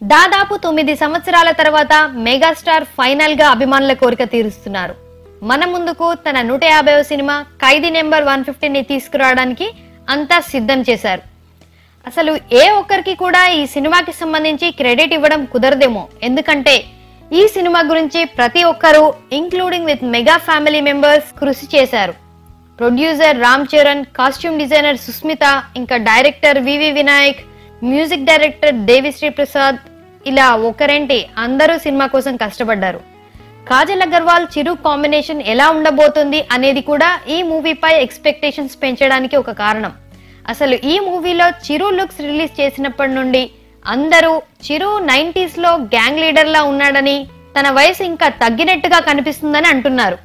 దాదాపు 9 సంవత్సరాల తర్వాత మెగాస్టార్ ఫైనల్ గా అభిమానుల కోరిక తీరుస్తున్నారు. మన ముందుకు తన 150వ సినిమా ఖైదీ నెంబర్ 150ని తీసుకురావడానికి అంతా సిద్ధం చేశారు. అసలు ఏ ఒక్కరికి కూడా ఈ సినిమాకి సంబంధించి క్రెడిట్ ఇవ్వడం కుదరదేమో. ఎందుకంటే ఈ సినిమా గురించి ప్రతి ఒక్కరూ including with mega family members కృషి చేశారు. Producer Ram Charan, costume designer Susmita, ఇంకా director VV Vinayak, music director Devi Sri Prasad, ఇలా ఒకరేంటి అందరూ సినిమా కోసం కష్టపడ్డారు. కాజల్ అగర్వాల్ చిరు కాంబినేషన్ ఎలా ఉండబోతుంది అనేది కూడా ఈ మూవీపై ఎక్స్పెక్టేషన్స్ పెంచడానికి ఒక కారణం. అసలు ఈ మూవీలో చిరు లుక్స్ రిలీజ్ చేసినప్పటి నుండి అందరూ చిరు 90s లో గ్యాంగ్ లీడర్ లా ఉన్నాడని, తన వయసు ఇంకా తగ్గినట్టుగా కనిపిస్తుందని అంటున్నారు.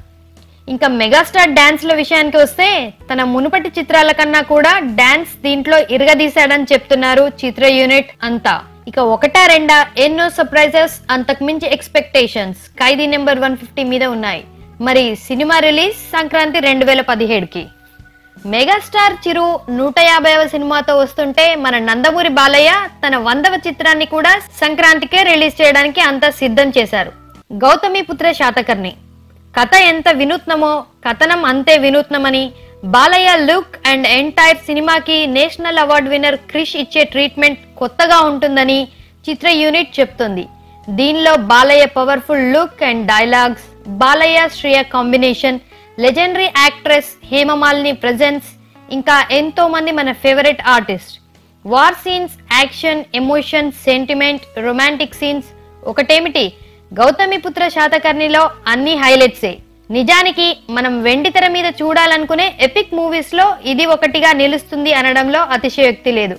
ఇంకా మెగాస్టార్ డాన్స్ ల విషయానికి వస్తే తన మునుపటి చిత్రాల కన్నా కూడా డాన్స్ దీంట్లో ఇరగదీశాడని చెప్తున్నారు చిత్ర యూనిట్ అంతా. ఇక ఒకటా రెండా ఎన్నో సర్ప్రైజెస్, అంతకు మించి ఎక్స్పెక్టేషన్స్ ఖైదీ నెంబర్ 150 మీద ఉన్నాయి. మరి సినిమా రిలీజ్ సంక్రాంతి 2017కి. మెగాస్టార్ చిరు 150వ సినిమాతో వస్తుంటే మన నందమూరి బాలయ్య తన 100వ చిత్రాన్ని కూడా సంక్రాంతికే రిలీజ్ చేయడానికి అంతా సిద్ధం చేశారు. గౌతమిపుత్ర శాతకర్ణి కథ ఎంత వినూత్నమో కథనం అంతే వినూత్నమని, బాలయ్య లుక్ అండ్ ఎంటైర్ సినిమాకి నేషనల్ అవార్డు విన్నర్ క్రిష్ ఇచ్చే ట్రీట్మెంట్ కొత్తగా ఉంటుందని చిత్ర యూనిట్ చెప్తుంది. దీనిలో Balayya powerful look and dialogues, Balayya Shriya combination, legendary actress Hema Malini presence, ఇంకా ఎంతో మంది మన favourite artist. War scenes, action, emotion, sentiment, romantic scenes ఒకటేమిటి, గౌతమిపుత్ర శాతకర్ణిలో అన్ని హైలైట్సే. నిజానికి మనం వెండితెర మీద చూడాలనుకునే ఎపిక్ మూవీస్ లో ఇది ఒకటిగా నిలుస్తుంది అనడంలో అతిశయోక్తి లేదు.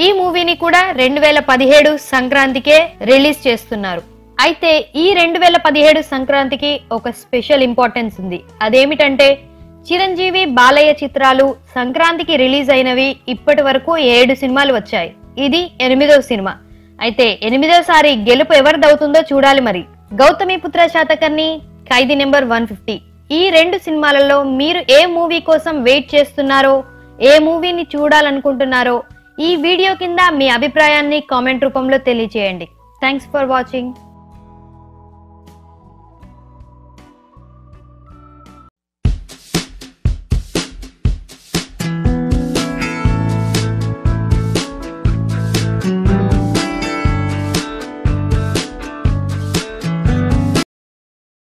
ఈ మూవీని కూడా 2017 సంక్రాంతికే రిలీజ్ చేస్తున్నారు. అయితే ఈ 2017 సంక్రాంతికి ఒక స్పెషల్ ఇంపార్టెన్స్ ఉంది. అదేమిటంటే చిరంజీవి బాలయ్య చిత్రాలు సంక్రాంతికి రిలీజ్ అయినవి ఇప్పటి వరకు 7 సినిమాలు వచ్చాయి. ఇది 8వ సినిమా. అయితే 8వసారి గెలుపు ఎవరిదవుతుందో చూడాలి. మరి గౌతమిపుత్ర శాతకర్ణి, ఖైదీ నెంబర్ 150 ఈ 2 సినిమాలలో మీరు ఏ మూవీ కోసం వెయిట్ చేస్తున్నారో, ఏ మూవీని చూడాలనుకుంటున్నారో ఈ వీడియో కింద మీ అభిప్రాయాన్ని కామెంట్ రూపంలో తెలియజేయండి. Thanks for watching.